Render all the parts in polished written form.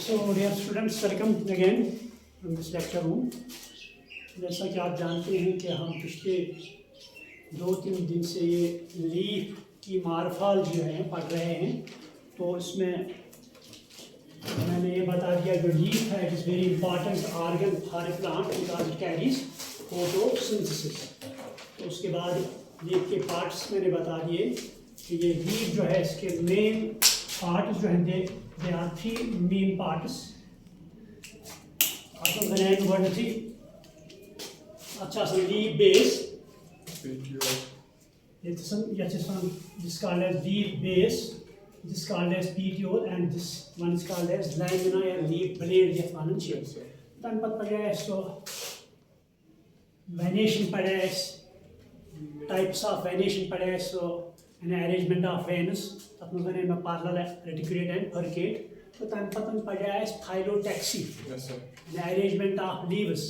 So dear students, welcome again from this lecture room. जैसा कि आप जानते हैं कि हम पिछले 2-3 दिन से ये लीफ की मारफाल जो है पढ़ रहे हैं, तो इसमें मैंने ये बता दिया जो लीफ है it is very important organ for a plant because it carries photosynthesis. तो उसके बाद लीफ के पार्ट्स मैंने बता दिए कि ये लीफ जो है इसके मेन पार्ट्स जो हैं they are 3 main parts. Atau बनाएं गोडती अच्छा सा leaf base. This called as leaf base. This called as petiole and this one is called as lamina or leaf blade. ये वाला चीज़. तन पत पढ़ा है so venation पढ़ा है types of venation पढ़ा है so an arrangement of veins. तब मुझे मैं parallel reticulate and furcate. तो तन पतन पढ़ा है phyllotaxy. Yes, sir. An arrangement of leaves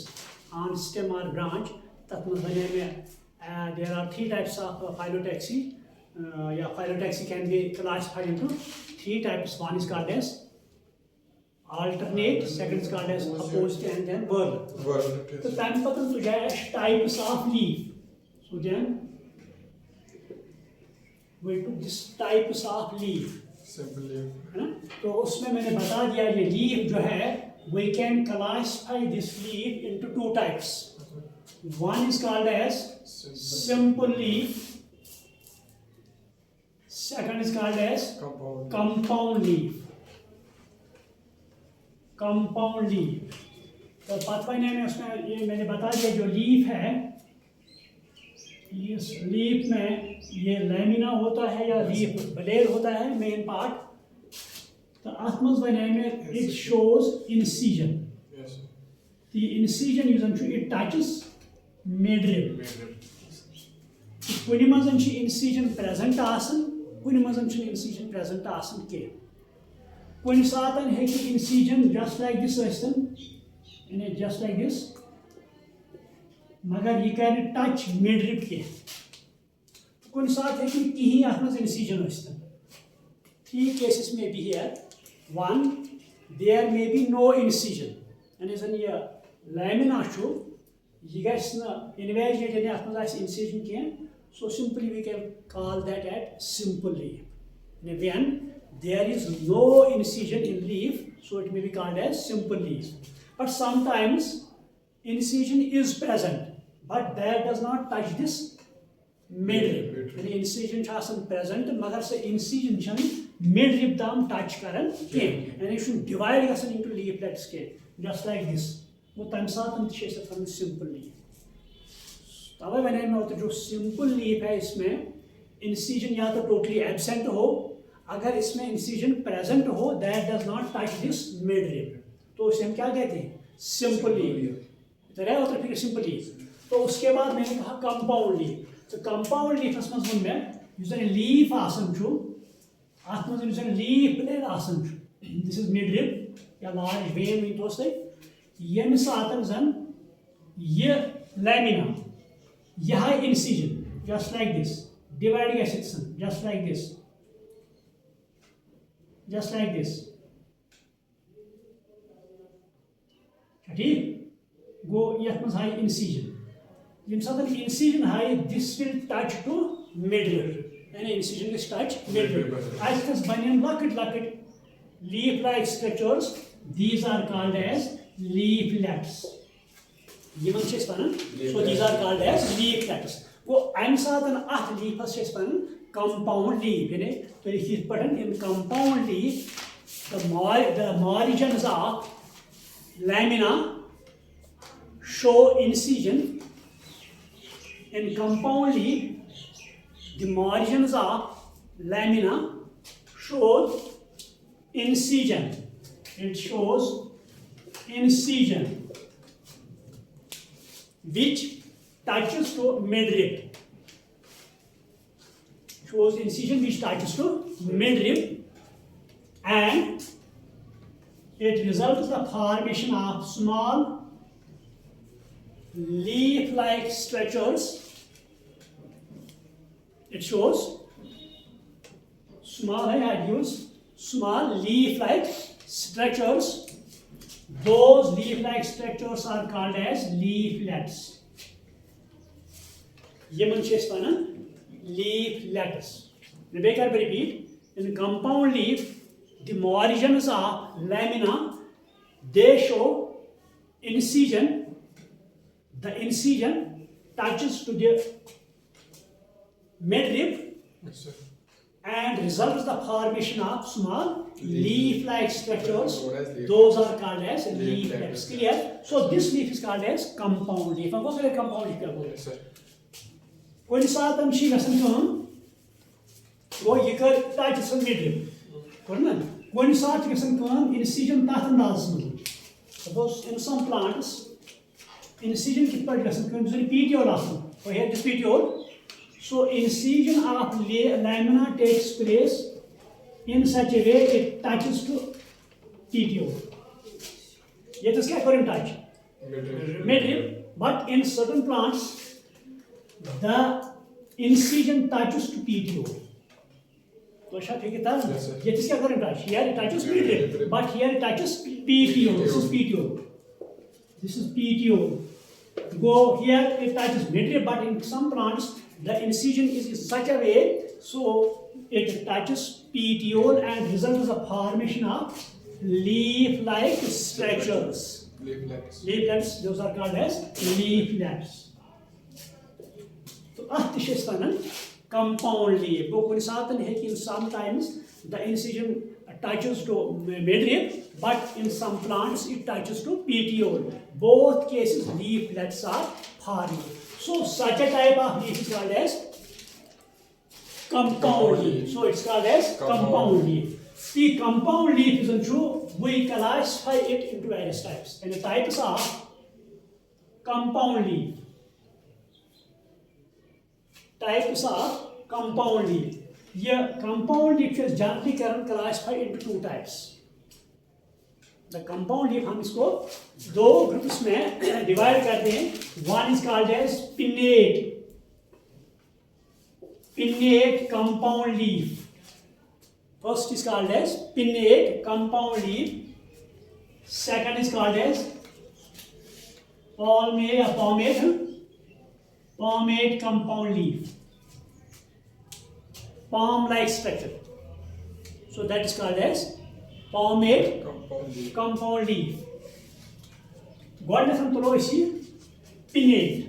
on stem or branch. तब मुझे मैं there are 3 types of phyllotaxy. Phyllotaxy can be classified into 3 types. One is called as alternate, second is called as opposite, and then whirl. So तन पतन तो जाए types of leaf. So then we took this types of leaf. Simple leaf. है ना? तो उसमें मैंने बता दिया ये leaf जो है we can classify this leaf into 2 types. One is called as simple leaf. Second is called as compound leaf. Compound leaf. तो पाथवाई में उसमें ये मैंने बता दिया जो leaf है इस लीफ में ये लैमिना होता है या लीफ ब्लेड होता है मेन पार्ट. तो आत्मज बने में it shows incision. The incision यूजन टू इट टचेस मिडरिब. कुनि मजन छ इनसीजन प्रेजेंट आसन कुनि मजन छ इनसीजन प्रेजेंट आसन के. कुनि सातन है कि इनसीजन जस्ट लाइक दिस आसन यानी जस्ट लाइक दिस मगर ये कर टच मिडरिब के. कुछ साथ है कि कहीं अहमद इनसीजन आसन. 3 cases may be here. One, there may be no incision. And is ये lamina छु ये गैस ना इन्वेजिएट यानी अहमद आस incision के. So simply we can call that at simple leaf. And when there is no incision in leaf, so it may be called as simple leaf. But sometimes incision is present. But that does not touch this midrib. यानी incision छ आसन present मगर से incision छन midrib ताम touch करन के. यानी ये शुन divide गसन into leaflets के just like this. वो तम सातन छ इसे फन simple leaf. तब मैंने में तो जो simple leaf है इसमें incision या तो totally absent हो. अगर इसमें incision present हो that does not touch this midrib. तो इसे हम क्या कहते हैं simple leaf. तो रहे होता फिर simple leaf. तो उसके बाद मैंने कहा कंपाउंड लीफ. तो कंपाउंड लीफ मज वो मैं यूजन लीफ आसन छु आत मज यूजन लीफ ब्लेड आसन छु. दिस इज मिडरिब या लार्ज वेन इन दोस्त यम सातन जन ये लैमिना यह incision just like this divide गसन जस्ट लाइक दिस ठीक गो यथ मज हाई इनसिजन. यम सातन incision हाई this will touch to midrib. यानी incision is touch midrib. As this बनियन लकट leaf like structures these are called as leaflets. यमन छे वनान so these are called as leaflets. वो अम सातन अथ लीफस छे वनान compound leaf. यानी तो लिखित पढ़न in compound leaf the margins of lamina show incision. In compound leaf, the margins of lamina shows incision. It shows incision which touches to midrib. Shows incision which touches to midrib, and it results in the formation of small leaf-like structures. It shows small, I had used small leaf-like structures, those leaf-like structures are called as leaflets. Yemen chestana leaflets. Rebecca repeat. In compound leaf, the margins of lamina, they show incision. The incision touches to the midrib and results the formation of small leaf-like structures. Those are called as leaflets. Clear? So this leaf is called as compound leaf. I'm going to compound leaf. Yes, sir. When you saw them, she doesn't come. Go, you can touch some midrib. When you saw it, you can come incision pattern. Suppose in some plants, incision is petiole. So here this petiole. So incision of lamina takes place in such a way it touches to petiole. Yet is what touch? Midrib. But in certain plants, the incision touches to petiole. So shall take it down. Yet is what touch? Here it touches midrib, but here it touches petiole. This is petiole. This is petiole. Go here it touches midrib, but in some plants the incision is in such a way so it touches petiole and results in the formation of leaf-like structures. Leaflets, those are called as leaflets. So this is compound leaf. Sometimes the incision touches to midrib, but in some plants it touches to petiole. Both cases leaflets are formed. So such a type of leaf is called as compound leaf. So it's called as compound leaf. The compound leaf isn't true. We classify it into various types. And the types are compound leaf. Types are compound leaf. Yeah, compound leaf is generally classified into two types. The compound leaf हम इसको दो groups में divide करते हैं. One is called as pinnate. Pinnate compound leaf. First is called as pinnate compound leaf. Second is called as palmate compound leaf. Palm-like structure. So that is called as palmate compound leaf. Godness हम तुलो इसी pinnate.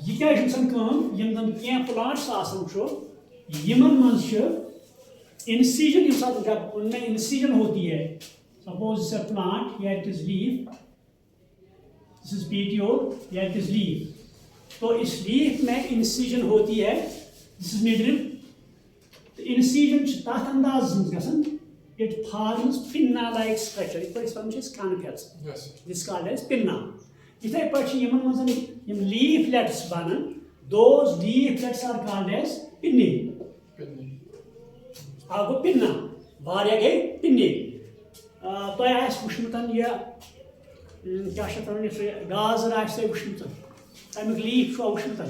ये क्या है इंसान काम यम दम क्या plants आसन शो यमन मंशे incision इंसान जब उनमें incision होती है. Suppose it's a plant, here it is leaf. This is petiole, here it is leaf. तो इस leaf में incision होती है. This is midrib. The incision tat andaz gasan. It forms pinna-like structure. It forms canopus. Yes. This is called as pinna. Ithai pachi yaman mazan yam leaflets banan. Those leaflets are called as pinnae. Ago pinna. Varya gay pinnae. तो आस वुशमुतन ये क्या गाजर आस वुशमुतन तमिक leaf छो वुशमुतन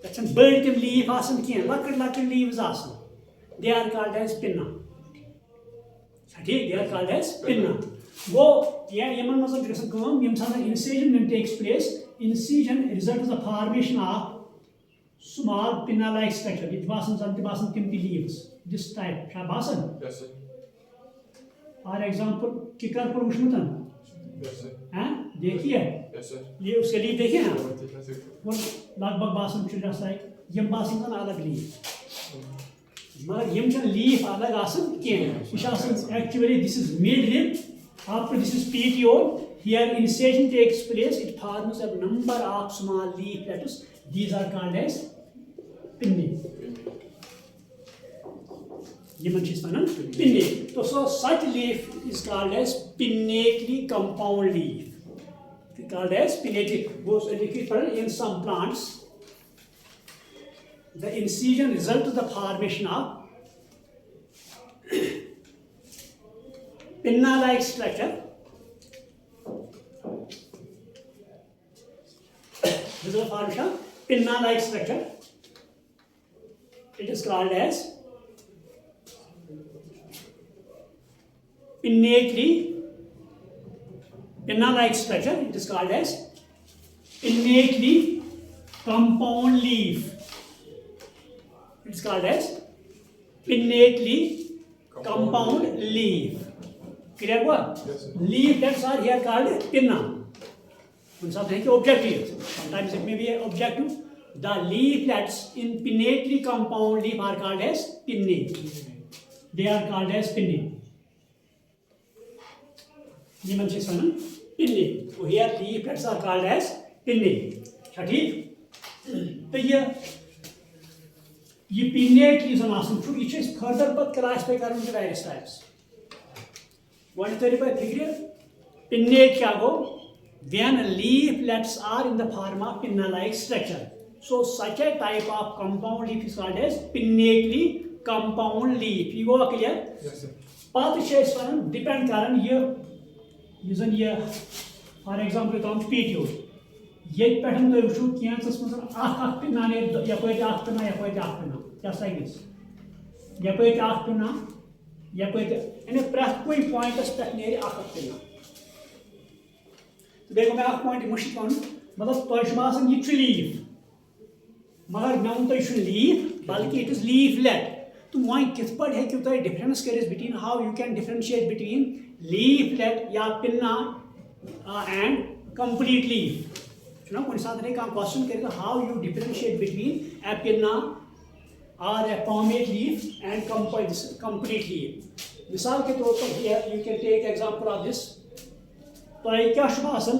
तक बड़ तम leaf आसन कह लकड़ लीव्स आसन. They are called as pinna. They are called as pinna. Go yeah यमन मजन गसन काम यम साथ incision when takes place. Incision results the formation of small pinna-like structure. It basan tim leaves. This type shall basan. Yes, sir. For example, kicker पर उष्णतन हैं देखिए ये उसके लिए देखिए ना वो लगभग बासन चुरास लाइक यम बासन का अलग लीफ मगर यम चन लीफ अलग आसन के actually this is midrib. After this is petiole. Here incision takes place. It forms a number of small leaflets. These are called as pinnae. Pinnate. So such leaf is called as pinnately compound leaf. It's called as pinnate. In some plants, the incision results the formation of pinna-like structure. This is the formation of pinna-like structure. It is called as pinnately pinna-like structure. It is called as pinnately compound leaf. It is called as pinnately compound leaf. Clear what? Yes, sir. Leaflets are here called pinna. Sometimes objective. Sometimes it may be objective. The leaflets in pinnately compound leaf are called as pinnae. They are called as pinnae. Niman se sanan pinnae. So here leaflets are called as pinnae. ठीक? तो ये pinnately zon asan chu. ये चीज़ further but classify करूँ के various types. One thirty by figure. Pinnate क्या गो? When leaflets are in the form of pinna-like structure. So such a type of compound leaf is called as pinnately compound leaf. You go clear? Yes, sir. Path is depend karan ye for example come petiole. Ye pattern to issue cancers must ask pinna ne yapoi pinna just like this. Yapoi pinna and a press point is near pinna. तो देखो मैं आपको point मुश्किल पाऊँ मतलब तोशमासन ये leaf मगर मैं उन तो लीफ बल्कि इट इज लीफलेट तो वहाँ किस पर है कि उतर डिफरेंस करें between how you can differentiate between leaflet या पिन्ना एंड कंप्लीट लीफ सुना कौन सा तरह का क्वेश्चन करेगा how you differentiate between a pinna और a palmate leaf and complete leaf मिसाल के तौर पर you can take example of this तो क्या शुभासन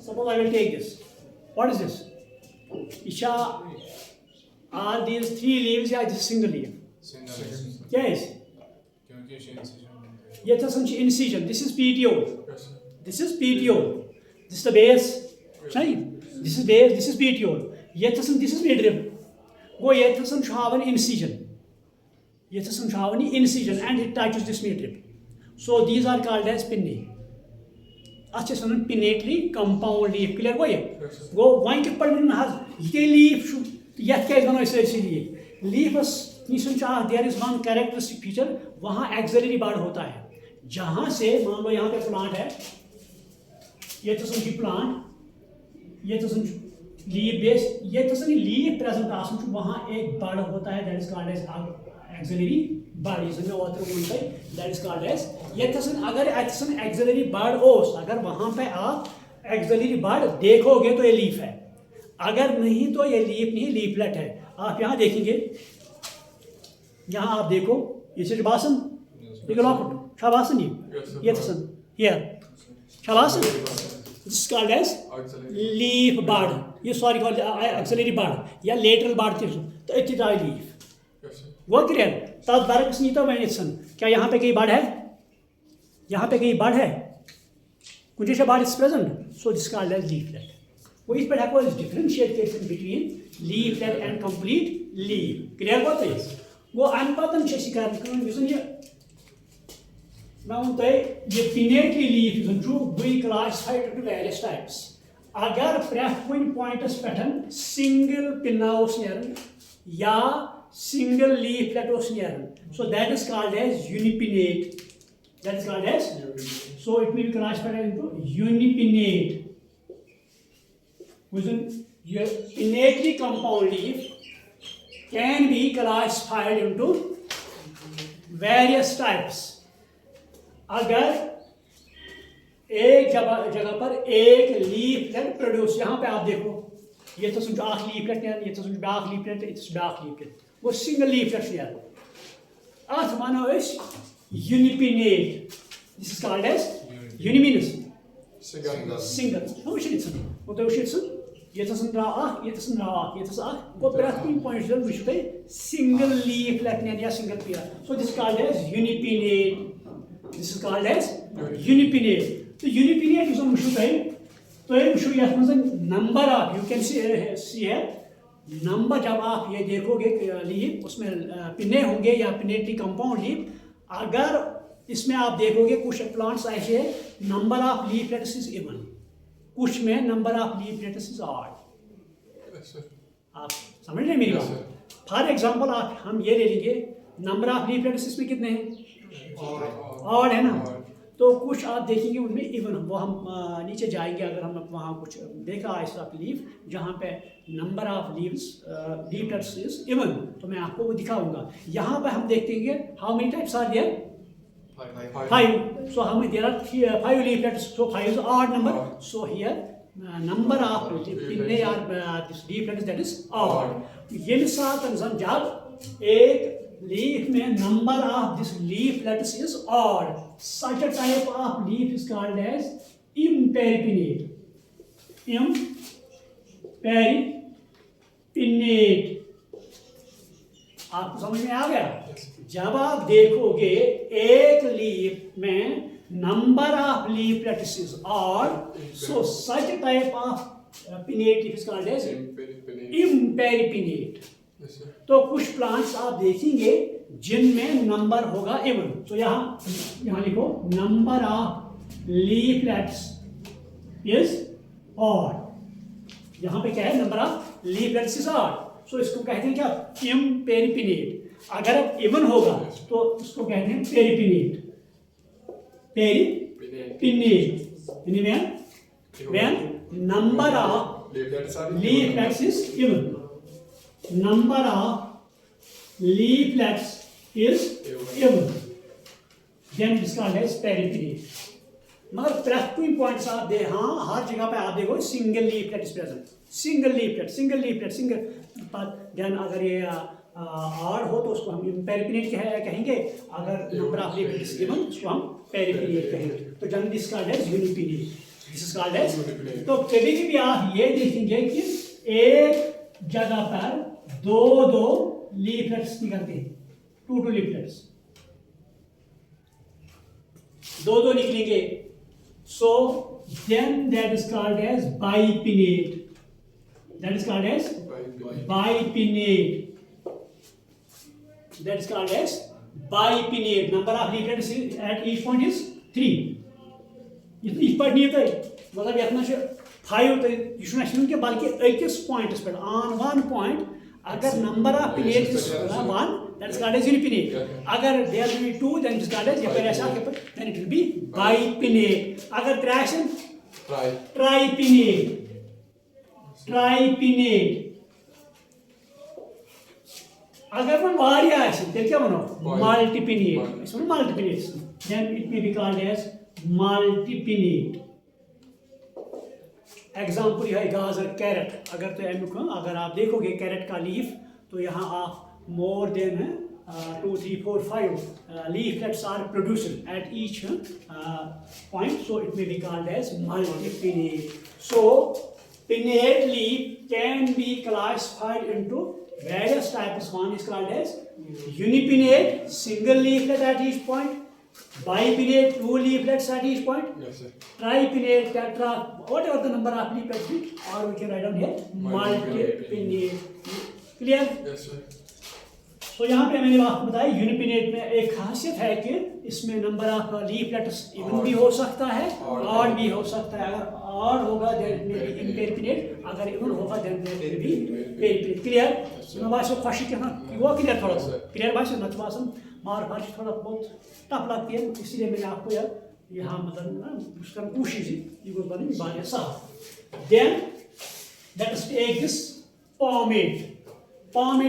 suppose I will take this. What is this? Isha, are these three leaves या this single leaf? Single. क्या है? क्योंकि ये incision. ये तो समझ incision. This is petiole. Yes, sir. This is petiole. This is the base. नहीं? This is base. This is petiole. ये तो समझ this is midrib. वो ये तो समझ हावन incision. ये तो समझ हावन incision and it touches this midrib. So these are called as pinnae. अच्छा सुन पिनेटली कंपाउंड लीफ क्लियर गो ये गो वन कित पर ये लीफ यथ क्या बनो सही लीफ लीफस निशन there is one characteristic feature वहाँ एक्सिलरी बड होता है जहाँ से मान लो यहाँ पे प्लांट है ये तो सुन प्लांट ये तो सुन लीफ बेस ये तो सुन लीफ प्रेजेंट आसन वहाँ एक बड होता है that is called as axillary bud ये ओतर वो दैट इज कॉल्ड एज ये अगर एक्सिलरी बड ओस अगर वहाँ पे आप एक्सिलरी बड देखोगे तो ये लीफ है अगर नहीं तो ये लीफ नहीं लीफलेट है आप यहाँ देखेंगे यहाँ आप देखो ये बासन देखो लॉकेट शाबासन ये हियर शाबासन this is called as leaf bud ये सॉरी कॉल्ड एक्सिलरी बड या लेटरल बड तो इट इज आई लीफ वो क्लियर तब बरक्स नहीं तो मैंने क्या यहाँ पे कहीं बड है यहाँ पे कहीं बड है कुछ ऐसा bud is present so this called as leaflet वो इस पर है कोई differentiate between leaflet and complete leaf clear बात है वो अनपतन कर ये मैं उन ये pinnately leaf we classified to various types अगर प्रेथ कुन पॉइंटस पे सिंगल पिन्ना या single leaflet was near. So that is called as unipinnate. That is called as so it will be classified into unipinnate. Your innately compound leaf can be classified into various types. अगर एक जगह पर एक leaflet produce यहाँ पे आप देखो ये तो समझो आख लीफलेट ये तो समझो ब्याख लीफलेट ये तो ब्याख लीफलेट वो सिंगल लीफलेट यार अथ वनो unipinnate this is called as यूनिमिनस सिंगल वो शिट वो तो शिट ये तो समझो आख ये तो समझो आख ये तो आख वो प्रैक्ट कुन पॉइंट जल विच पे सिंगल लीफलेट या single pair so this called as unipinnate this is called as unipinnate तो यूनिपिनेट इज तो ये number of you can see है नंबर जब आप ये देखोगे लीफ उसमें पिने होंगे या पिनेटली कंपाउंड लीफ अगर इसमें आप देखोगे कुछ प्लांट्स ऐसे number of leaflets is even कुछ में number of leaflets is odd आप समझ रहे मेरी बात फॉर एग्जांपल आप हम ये ले लेंगे नंबर ऑफ लीफलेट्स इसमें कितने हैं? और ऑड है ना। तो कुछ आप देखेंगे उनमें इवन, वो हम नीचे जाएंगे अगर हम वहाँ कुछ देखा इस ऑफ लीफ जहाँ पे number of leaflets is even, तो मैं आपको वो दिखाऊंगा। यहाँ पे हम देखेंगे how many types are there? 5. So how many? There are 5 leaflets. So 5 is odd number. So here number of pinne are this leaflets, that is odd. ये साथ इंसान जब एक leaf में number of this leaflets is odd, such a type of leaf is called as imperipinnate. Imperipinnate. आपको समझ में आ गया? जब आप देखोगे एक लीफ में number of leaflets is odd, so such type of pinnate leaf is called as imparipinnate. तो कुछ प्लांट्स आप देखेंगे जिनमें नंबर होगा इवन। तो यहाँ लिखो number of leaflets is odd. यहाँ पे क्या है? Number of leaflets is odd. So इसको कहते हैं क्या? इम्पेरिपिनेट। अगर अब इवन होगा तो उसको कहते हैं पेरिपिनेट। when number of leaflets is even, number of leaflets is even, then it is called as peripinnate. मगर प्रेस्टिंग पॉइंट्स आप दे, हाँ हर जगह पे आप देखो single leaflet is present, single leaflet. Then अगर ये आड़ हो तो उसको हम इम्पेरिपिनेट कहेंगे, अगर नंबर ऑफ लीफलेट्स गिवन उसको हम पेरिपिनेट कहेंगे। तो generally this called as unipinnate, this is called as. तो कभी भी आप ये देखेंगे कि एक जगह पर दो लीफलेट्स निकलते हैं, 2 लीफलेट्स, दो निकलेंगे। So then that is called as bipinnate. That is called as bipinnate. That is called as bipinnate. Number of leaflets at each point is 3. Each point नहीं है तो मतलब यहाँ से 5 तो ये शुरू नहीं कि बल्कि एक पॉइंट पे on one point अगर number of pinnate is 1, that is called as unipinnate. Agar there will be 2, then it is called as then it will be bipinnate. Agar 3 tripinnate. Agar one variya aise, then kya bano? Multipinnate. It's one multipinnate. Then it may be called as multipinnate. Example यह है गाजर, carat. अगर तो अगर आप देखोगे carat का leaf तो यहाँ आप more than 2, 3, 4, 5 leaflets are produced at each point, so it may be called as multipinnate. So pinnate leaf can be classified into various types. One is called as unipinnate, single leaflet at each point. Bipinnate, 2 leaflets at each point. Yes, sir. Tripinnate, tetra, whatever the number of leaflets be, or we can write down here multipinnate. Clear? Yes, sir. तो यहाँ पे मैंने आपको बताया यूनिपिनेट में एक खासियत है कि इसमें नंबर ऑफ लीफलेट्स इवन भी हो सकता है, ऑड भी हो सकता है। अगर ऑड होगा देन मे बी इम्पेरिपिनेट, अगर इवन होगा देन मे बी पेरिपिनेट। क्लियर? मैं बात खुशी कहना वो क्लियर, थोड़ा क्लियर बात न बासन मार फार थोड़ा बहुत टफ लगती है, इसलिए मैंने आपको यार यहाँ मतलब उसका कोशिश ये बनी बात साफ। Then let us take this palmate. palm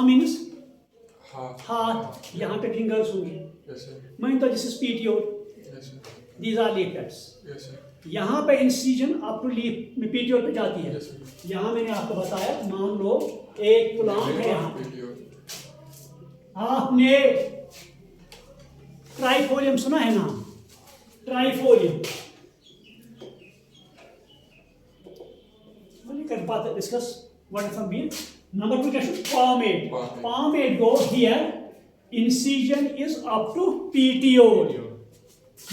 means हाथ, यहाँ पे फिंगर्स होंगे। Yes, sir. मान तो this is petiole, Yes, sir. these are leaflets. Yes, sir. यहाँ पे इंसिजन अप टू लीफ में petiole पे जाती है। Yes, sir. यहाँ मैंने आपको बताया, मान लो एक प्लांट है यहाँ, आपने ट्राइफोलियम सुना है ना? ट्राइफोलियम कर पाते discuss what is mean. Number 2 question, palmate. Palmate go here, incision is up to petiole.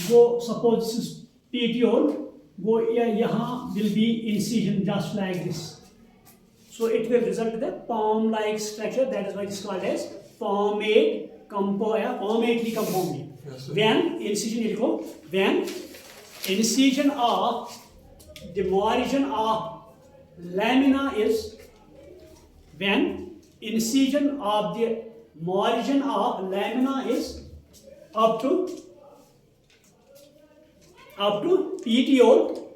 Go suppose this is petiole, go here, यहाँ will be incision just like this. So it will result in the palm-like structure. That is why it is called as palmate palmately compound. Yes, sir. When incision लिखो, when incision of the margin of lamina is, when incision of the Margin of lamina is up to petiole,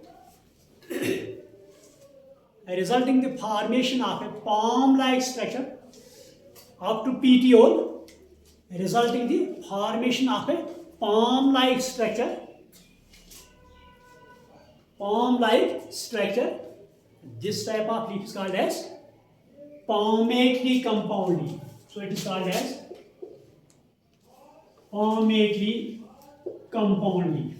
resulting in the formation of a palm-like structure up to petiole, resulting in the formation of a palm-like structure. This type of leaf is called as palmatory compound leaf. So it is called as palmatory compound leaf.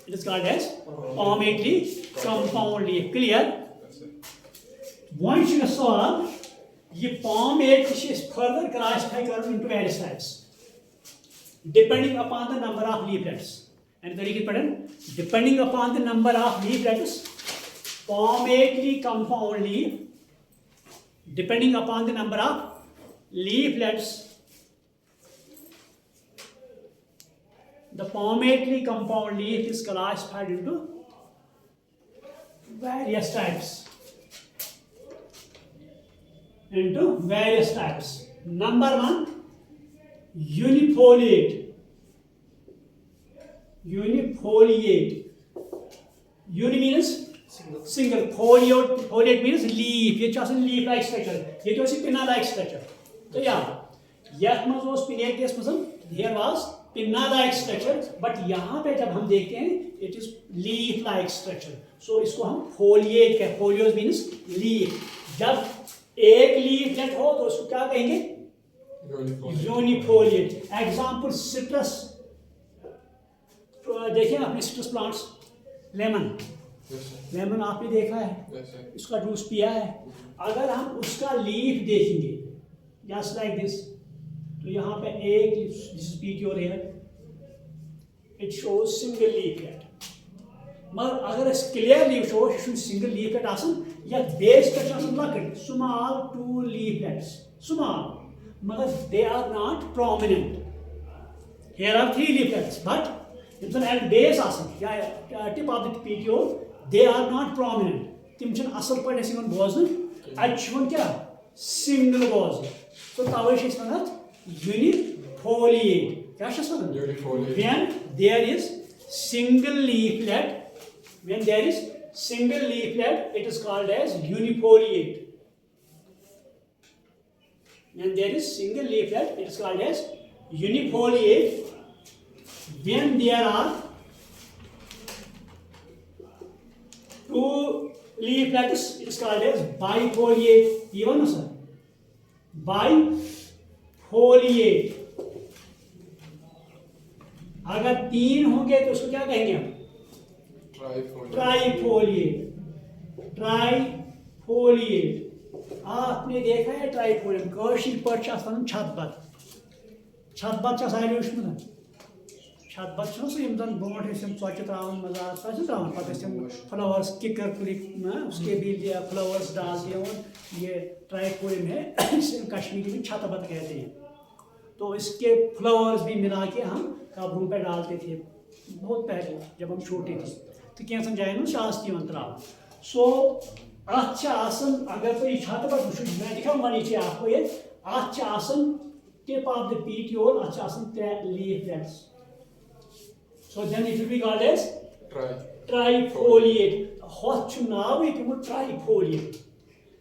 It is called as palmatory compound leaf. Clear? Once you solve, ये palmatory is further classified into various types, depending upon the number of leaflets. And depending upon the number of leaflets, palmatory compound leaf, depending upon the number of leaflets, the palmatory compound leaf is classified into various types. Number one, unifoliate. Uni means single. Foliate means leaf. ये चाहे leaf like structure. ये तो सिर्फ pinna like structure. तो यार, यह मज़ was pinnate case मज़म. Here was pinna like structure. But यहाँ पे जब हम देखते हैं, it is leaf like structure. So इसको हम foliate कहते हैं. Foliose means leaf. जब एक leaflet हो तो उसको क्या कहेंगे? Unifoliate. Example citrus. देखिए आपने सिट्रस प्लांट्स, लेमन आपने देखा है, इसका जूस पिया है. अगर हम उसका लीफ देखेंगे जस्ट लाइक दिस, तो यहाँ पे एक this is petiole here, it shows single leaflet. मगर अगर इस clear leaf show single leaflet आसन या बेस पे आसन लकड़ स्मॉल 2 leaflets, स्मॉल, मगर they are not prominent. Here are 3 leaflets, but if at base आसन या tip of the petiole, they are not prominent. तिम छन असल पढ़ ऐसे मन बोझन, अच्छी क्या single बोझ. तो तावे शेष मनत unifoliate. क्या शेष मनत? When there is single leaflet, it is called as unifoliate. When there is single leaflet, it is called as unifoliate. When there are 2 leaflets, it is called as bifoliate. Even no sir, bifoliate. अगर 3 होंगे तो उसको क्या कहेंगे हम? Trifoliate. आपने देखा है ट्राइफोलिएट कौशिक पर छतबत सारे उष्ण छतबत ब्रोट चौचि त्रावन मजा त्रावन पे फ्लावर्स किकर उसके भी फ्लावर्स डाल दिए. और ये ट्राइफोलियम है, इसे कश्मीरी में छतबत कहते हैं. तो इसके फ्लावर्स भी मिला के हम कब्रों पे डालते थे बहुत पहले जब हम छोटे थे. तो कैंसन जायन शास त्रावन. सो अगर तो ये छतबत मैं दिखाऊंगा नीचे आपको, ये tip of the petiole, 3 leaflets. So then it will be called as trifoliate. Hot now it would trifoliate.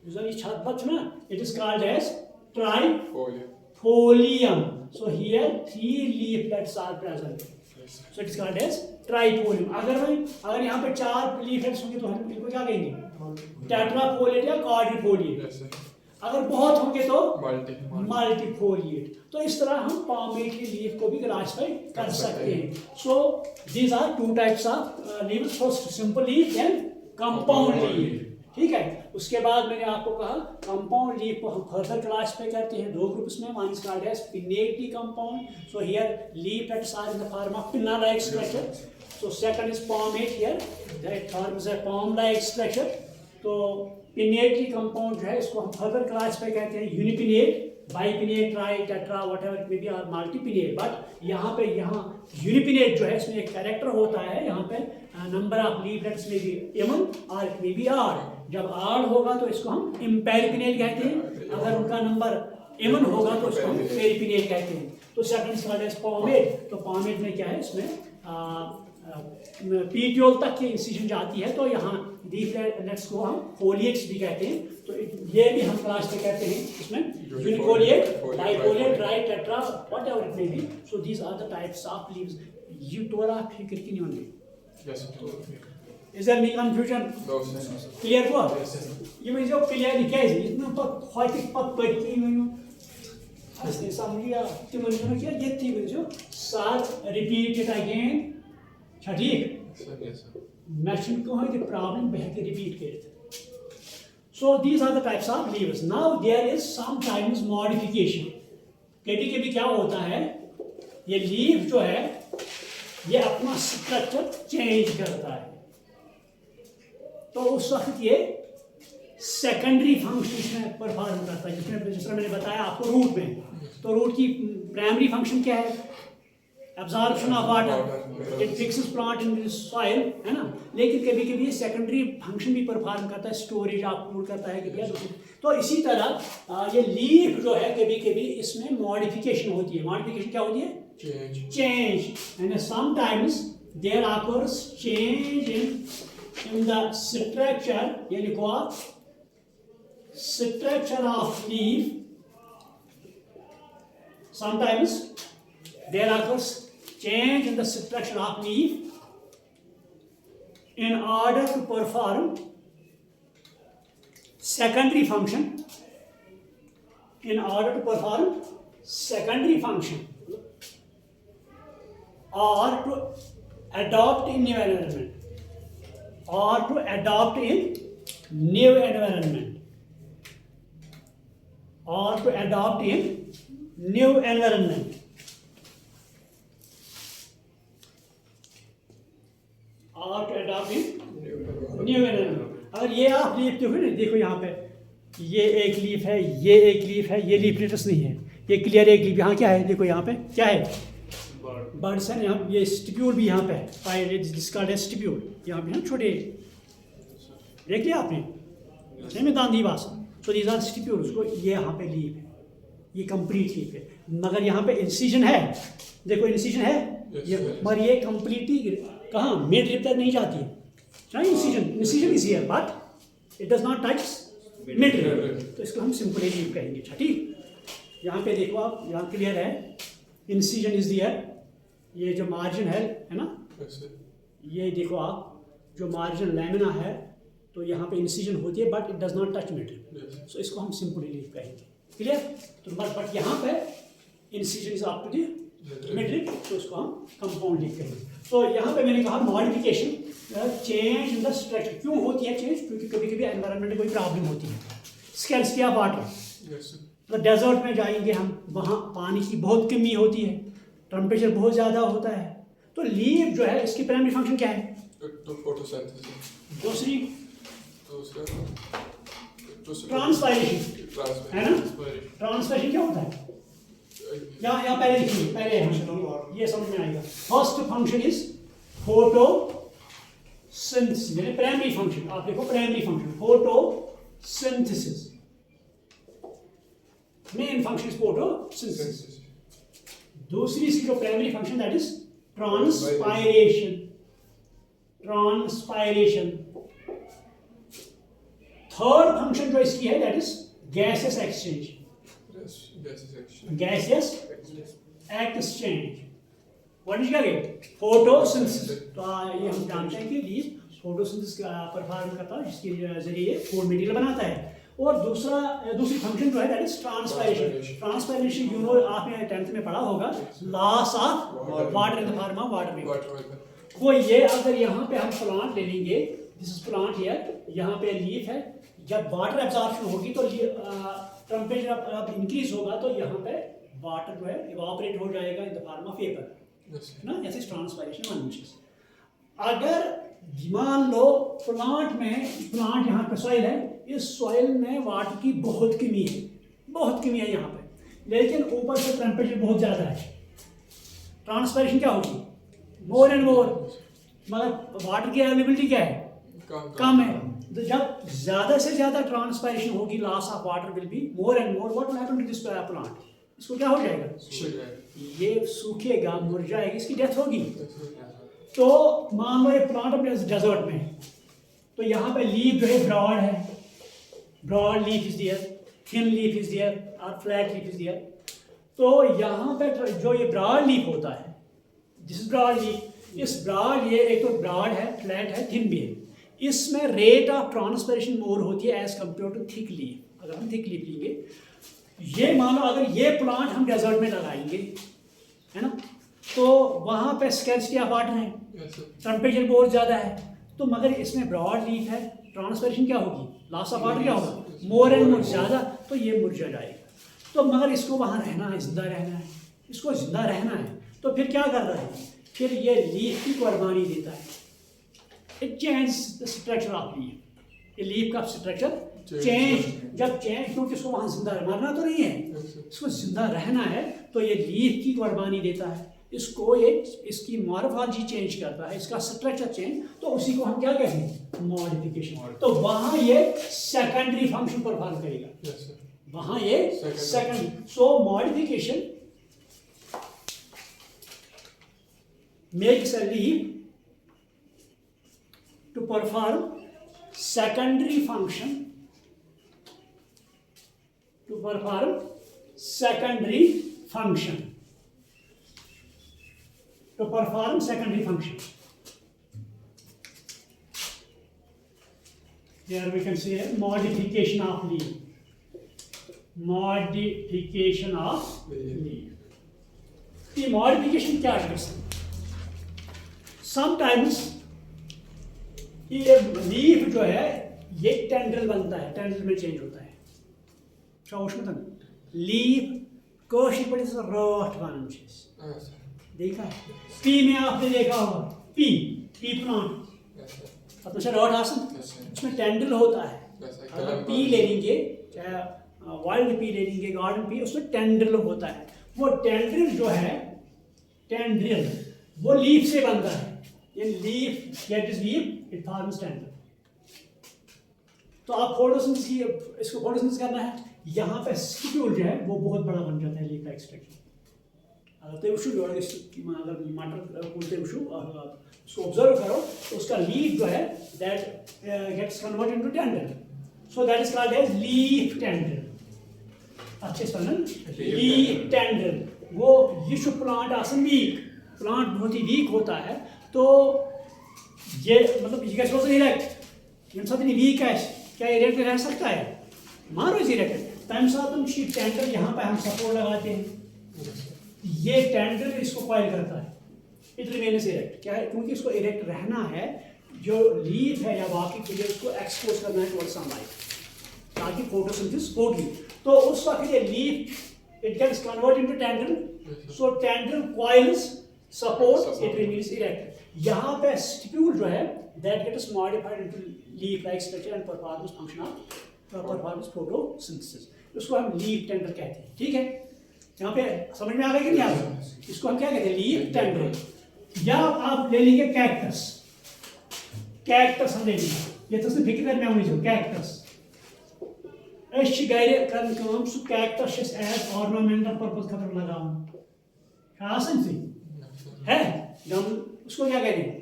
It is called as trifolium. So here 3 leaflets are present. So it is called as trifolium. अगर यहाँ पे 4 leaflets होंगे तो हम इनको क्या कहेंगे? Tetrafoliate या quadrifoliate. अगर बहुत होंगे तो मल्टीफोलिएट. तो इस तरह हम palmatory लीफ को भी क्लासिफाई कर सकते हैं. So these are 2 types of leaves, first simple leaf and compound leaf. ठीक है. उसके बाद मैंने आपको कहा कंपाउंड लीफ को हम फर्दर क्लासिफाई करते हैं 2 ग्रुप्स में. One is called as pinnately compound. So here leaflets are in the form of pinna like structure. So second is palmate. Here that forms a palm like structure. तो पिनेटरी compound जो है इसको हम further classify कहते हैं unipinnate, bipinnate, tri, tetra, whatever it may be, और multipinnate. But यहाँ यूनिपिनेट जो है इसमें एक कैरेक्टर होता है. यहाँ पे नंबर ऑफ लीफलेट्स में भी इवन और इट मे बी आड. जब आड होगा तो इसको हम इम्पेरिपिनेट कहते हैं. अगर उनका नंबर इवन होगा तो उसको हम पेरिपिनियल कहते हैं। तो सेकंड स्टार्ट एज पॉमेट, तो पॉमेट में क्या है, इसमें पीटियोल तक की इंसिजन जाती है, तो यहाँ डीप लेट्स को हम फोलिएट्स भी कहते हैं। तो ये भी हम क्लास में कहते हैं इसमें unifoliate, bifoliate, tri, tetra, whatever it may be. So these are the types of leaves. You तोरा फिक्र की नहीं होंगे। Yes, sir. Is there any confusion? No, sir. Clear को? Yes, sir. ये मैं जो clear क्या है, इतना पक फाइट पक पढ़ती हूँ मैं ऐसे समझिए तुम ने क्या ये थी मुझे साथ repeat it again ठीक Sir, yes, sir. mention को है कि problem बेहतर repeat करते। So these are the types of levers. Now there is sometimes modification. कभी-कभी क्या होता है, ये लीव जो है ये अपना स्ट्रक्चर चेंज करता है, तो उस वक्त ये सेकेंडरी फंक्शन में परफॉर्म करता है। जिस तरह मैंने बताया आपको रूट में, तो रूट की प्राइमरी फंक्शन क्या है, absorption of water, it fixes plant in soil, है ना। लेकिन कभी कभी ये सेकेंडरी फंक्शन भी परफॉर्म करता है, स्टोरेज ऑफ फूड करता है कभी। तो इसी तरह ये लीफ जो है कभी कभी इसमें मॉडिफिकेशन होती है। मॉडिफिकेशन क्या होती है, change, and sometimes there occurs change in the structure, ये लिखो आप, structure of leaf. Sometimes there occurs change in the structure of leaf in order to perform secondary function. In order to perform secondary function. Or to adopt in new environment, or to adopt in new environment, or to adopt in new environment, or to adopt in new environment. अगर ये आप leaf देखो ना, देखो यहाँ पे ये एक लीफ है, ये एक लीफ है, ये लीफ लेटस नहीं है, ये क्लियर एक लीफ। यहाँ क्या है, देखो यहाँ पे क्या है, बर्ड्स है। यहाँ ये स्टिप्यूल भी यहाँ पे है, जिसका है स्टिप्यूल यहाँ पे है, छोटे देख लिया आपने, सही में दांधी बास। तो दीज आर स्टिप्यूल, उसको ये यहाँ पे लीफ है, ये कंप्लीट लीफ है, मगर यहाँ पे इंसिजन है, देखो इंसिजन है ये, मगर ये कंप्लीटली कहाँ मिड रिप तक नहीं जाती है। Incision is here but it does not touch midrib, तो इसको हम सिंपली लीफ कहेंगे। ठीक, यहाँ पे देखो आप, यहाँ क्लियर है, इंसिजन इज हियर, ये जो मार्जिन है ना, ये देखो आप, जो मार्जिन लैमिना है, तो यहाँ पे इंसिजन होती है but it does not touch mid, so इसको हम सिंपली लीफ कहेंगे। क्लियर, तो बट यहाँ पे incision is up to the mid, तो इसको हम कंपाउंड लीफ कहेंगे। तो यहाँ पे मैंने कहा modification, change in the structure. क्यों होती है चेंज, क्योंकि कभी कभी एनवायरनमेंट में कोई प्रॉब्लम होती है। स्कैर्सिटी ऑफ वाटर, तो डेजर्ट में जाएंगे हम, वहाँ पानी की बहुत कमी होती है, टेम्परेचर बहुत ज़्यादा होता है, तो लीफ जो है इसकी प्राइमरी फंक्शन क्या है, दूसरी ट्रांसपायरेशन, है ना। ट्रांसपायरेशन क्या होता है, यहाँ पहले लिखिए, पहले ये समझ में आएगा। फर्स्ट फंक्शन इज फोटोसिंथेसिस, यानी प्राइमरी फंक्शन, आप देखो primary function photosynthesis, main function is photosynthesis. दूसरी इसकी जो primary function that is transpiration, transpiration. Third function जो इसकी है that is gases exchange, gases exchange. What is that, photosynthesis. तो ये हम जानते हैं कि लीफ फोटोसिंथेसिस परफॉर्म करता है, जिसके जरिए फूड मटेरियल बनाता है। और दूसरी फंक्शन जो है that is transpiration. Transpiration you know, आपने 10th में पढ़ा होगा, loss of water in the form of water vapour. वो ये अगर यहाँ पे हम प्लांट ले लेंगे, दिस इज प्लांट हियर, यहाँ पे लीफ है, जब वाटर एब्जॉर्प्शन होगी तो टेम्परेचर अब इंक्रीज होगा, तो यहाँ पे वाटर जो है इवापोरेट हो जाएगा in the form of vapour ना, ऐसे ट्रांसपायरेशन वन मींस। अगर मान लो प्लांट में, यहाँ पे सॉइल है, इस सॉइल में वाटर की बहुत कमी है, बहुत कमी है यहाँ पे, लेकिन ऊपर से टेम्परेचर बहुत ज़्यादा है, ट्रांसपायरेशन क्या होगी, मोर एंड मोर, मतलब वाटर की अवेलेबिलिटी क्या है, कम है, तो जब ज्यादा से ज्यादा ट्रांसपायरेशन होगी, loss of water will be more and more, what will happen to this plant, इसको क्या हो जाएगा, ये सूखेगा, मुर जाएगी, इसकी डेथ होगी। तो मान लो ये प्लांट अपने डेजर्ट में है, तो यहाँ पे लीफ जो है ब्रॉड है, broad leaf is there, thin leaf is there और फ्लैट लीफ इज देयर। तो यहाँ पे जो ये ब्रॉड लीफ होता है, दिस इज ब्रॉड लीफ, इस ब्रॉड, ये एक तो ब्रॉड है, फ्लैट है, थिन भी है, इसमें रेट ऑफ ट्रांसपिरेशन मोर होती है as compare to thick leaf. अगर हम थिक लीफ लेंगे, ये मानो अगर ये प्लांट हम डेजर्ट में लगाएंगे, है ना, तो वहाँ पे स्कैर्सिटी ऑफ वाटर है, टेम्परेचर बहुत ज़्यादा है, तो मगर इसमें ब्रॉड लीफ है, ट्रांसपिरेशन क्या होगी, लॉस ऑफ वाटर क्या होगा, मोर एंड मोर ज़्यादा, तो ये मुरझा जाएगा। तो मगर इसको वहाँ रहना है, जिंदा रहना है, इसको जिंदा रहना है, तो फिर क्या कर रहा है, फिर ये लीफ की कुर्बानी देता है, it change the structure of leaf, ये लीफ का स्ट्रक्चर चेंज, जब चेंज, क्योंकि इसको वहाँ जिंदा मरना तो नहीं है, इसको जिंदा रहना है, तो ये लीफ की कुर्बानी देता है, इसको ये इसकी मॉर्फोलॉजी चेंज करता है, इसका स्ट्रक्चर चेंज, तो उसी को हम क्या कहेंगे, मॉडिफिकेशन। तो वहाँ ये सेकेंडरी फंक्शन परफॉर्म करेगा, वहाँ ये secondary. So modification makes a leaf to perform secondary function, to perform secondary function, to perform secondary function. Here we can say modification of leaf, modification of leaf. ये modification क्या है? Sometimes ये leaf जो है ये tendril बनता है, tendril में चेंज होता है। क्या उसमें लीफ कोशिश पड़ी से रोट वन देखा है, पी में आपने देखा होगा, पी प्लांट अब तो रोट आसन, इसमें टेंड्रिल होता है। अगर पी ले लेंगे, चाहे वाइल्ड पी ले लेंगे, गार्डन पी, उसमें टेंड्रिल होता है। वो टेंड्रिल जो है, टेंड्रिल वो लीफ से बनता है। ये leaf, get is leaf, it forms tendril. तो आप फोटोसिंथेसिस, इसको फोटोसिंथेसिस करना है, यहाँ पे स्टिक्यूल जो है वो बहुत बड़ा बन जाता है लीफ का एक्सट्रैक्शन। अगर तो उशु जो है, अगर मटर बोलते उशु, उसको ऑब्जर्व करो तो उसका लीफ जो है that gets converted into tendril, so that is called as leaf tendril. अच्छे से लीफ टेंड्रिल। वो यीशु प्लांट आसन वीक, प्लांट बहुत ही वीक होता है, तो ये मतलब ये कैसे इरेक्ट, ये सब वीक है, क्या इरेक्ट रह सकता है? मारो इस इरेक्ट टाइम साथ हम शीट टेंडर यहाँ पे हम सपोर्ट लगाते हैं, ये टेंडर इसको कॉइल करता है, इट रिमेन्स इरेक्ट। क्या है? क्योंकि इसको इरेक्ट रहना है, जो लीफ है या बाकी चीजें उसको एक्सपोज करना है टुवर्ड्स सनलाइट ताकि फोटोसिंथेसिस होगी। तो उस वक्त ये leaf it gets convert into tender, so tender coils support, it remains erect. यहाँ पे स्टिप्यूल जो है that gets modified into leaf like structure and performs function of performs photosynthesis. इसको हम लीफ टेंडर कहते हैं। ठीक है, यहाँ पे समझ में आ गया कि नहीं आ गया? इसको हम क्या कहते हैं? Leaf tender. या आप ले लीजिए कैक्टस, कैक्टस हम ले लीजिए, ये तो सिर्फ फिक्र में होनी चाहिए। कैक्टस गर कर कैक्टस एज ऑर्नामेंटल पर्पस खतर लगाऊं है, हम उसको क्या कहते हैं?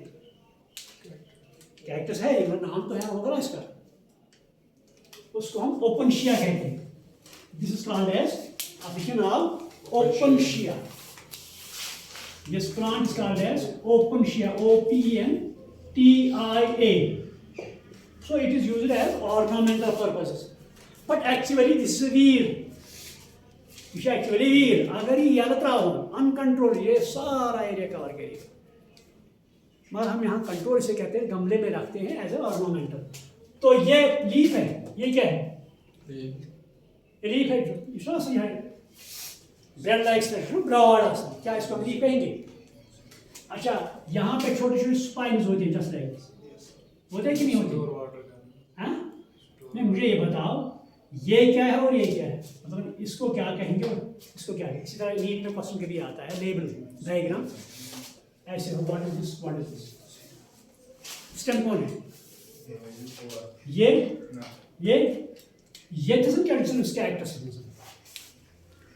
कैक्टस है, नाम तो है, होगा ना इसका, उसको हम ओपनशिया कहते हैं। This is called as official of Opuntia. This plant is called as Opuntia, OPENTIA. So it is used as ornamental purposes. But actually this is weed. This is actually weed. अगर ये यात्रा हो uncontrol, ये सारा area cover करेगा, मगर हम यहाँ कंट्रोल से कहते हैं, गमले में रखते हैं एज ए ऑर्नामेंटल। तो ये लीफ है, ये क्या है? लीफ है, इसमें ब्रेड लाइक स्ट्रक्चर, ब्रॉड, क्या इसको हम लीफ कहेंगे? अच्छा, यहाँ पे छोटे छोटे स्पाइन्स होते हैं, जस्ट लाइक होते हैं कि नहीं होते? हाँ, नहीं, मुझे ये बताओ ये क्या है और ये क्या है, मतलब इसको क्या कहेंगे और इसको क्या कहेंगे? इसी तरह नीट में क्वेश्चन कभी आता है, लेबल डायग्राम ऐसे हो, what is this, what is this, stem कौन है? ये doesn't cancel इसके characteristics।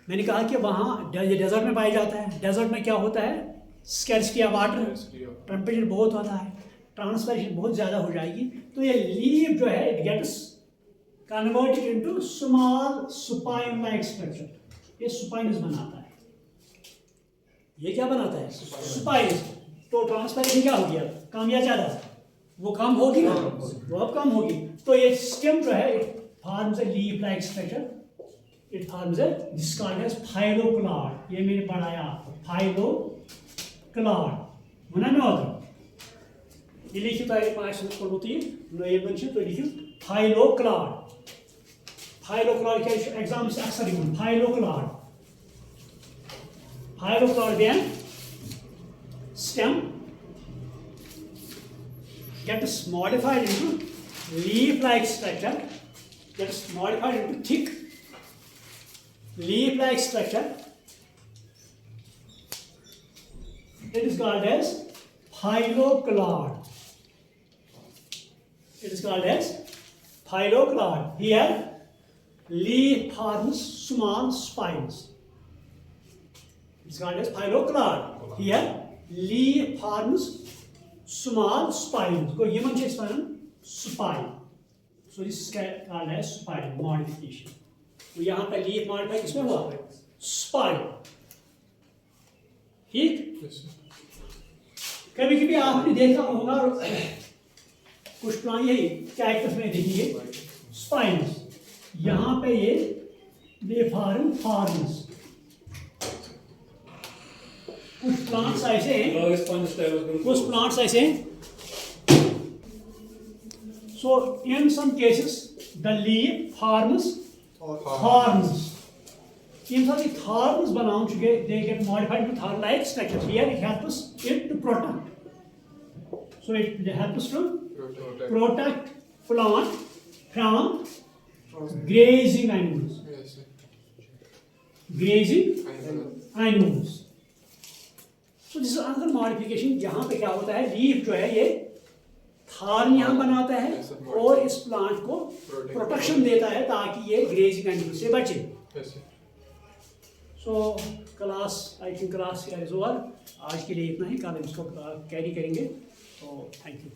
मैंने कहा कि वहाँ डेजर्ट में पाया जाता है। डेजर्ट में क्या होता है? स्कैर्सिटी ऑफ वाटर, टेम्परेचर बहुत होता है, ट्रांसपिरेशन बहुत ज़्यादा हो जाएगी। तो ये लीफ जो है it gets converted into small spine like structure. ये सुपाइनस बनाता है। ये क्या बनाता है? सुपाइनस। तो ट्रांसपिरेशन क्या हो गया? कम या ज़्यादा? वो कम होगी ना, वो अब कम होगी। तो ये स्टेम जो है it forms a leaf like structure. It forms a this called as phylloclade. ये मैंने पढ़ाया आपको, फाइलोक्लाड होना में होता। ये लिखित है पाँच पढ़ोती नए बच्चे तो लिखित फाइलोक्लाड। फाइलोक्लाड क्या एग्जाम से अक्सर ही फाइलोक्लाड। फाइलोक्लाड Ben stem gets modified into leaf-like structure, gets modified into thick leaf-like structure. It is called as phylloklad. It is called as phylloklad. Here, leaf forms small spines. It's called as phylloklad. Here, leaf forms small spines. Go human chest spine. So this is called as spine modification. तो यहाँ पे leaf modify किसमें हुआ? Spine. ठीक? कभी कभी आपने देखा होगा कुछ प्लांट यही कैक्टस में देखिए स्पाइन्स। यहाँ पे ये लेफार्म फॉर्म्स। कुछ प्लांट्स ऐसे हैं, कुछ प्लांट्स ऐसे हैं। So in some cases the leaf forms thorns. In some thorns बनाओ चुके, they get modified to thorn-like structure. Here it helps it to protect. So it helps to protect plant from grazing animals. Grazing animals. So this is another modification जहाँ पे क्या होता है, leaf जो है ये थार्न यहाँ बनाता है और इस प्लांट को प्रोटेक्शन देता है ताकि ये ग्रेजिंग एनिमल से बचे। So class I think class is over. आज के लिए इतना ही, कल इसको कैरी करेंगे। तो थैंक यू।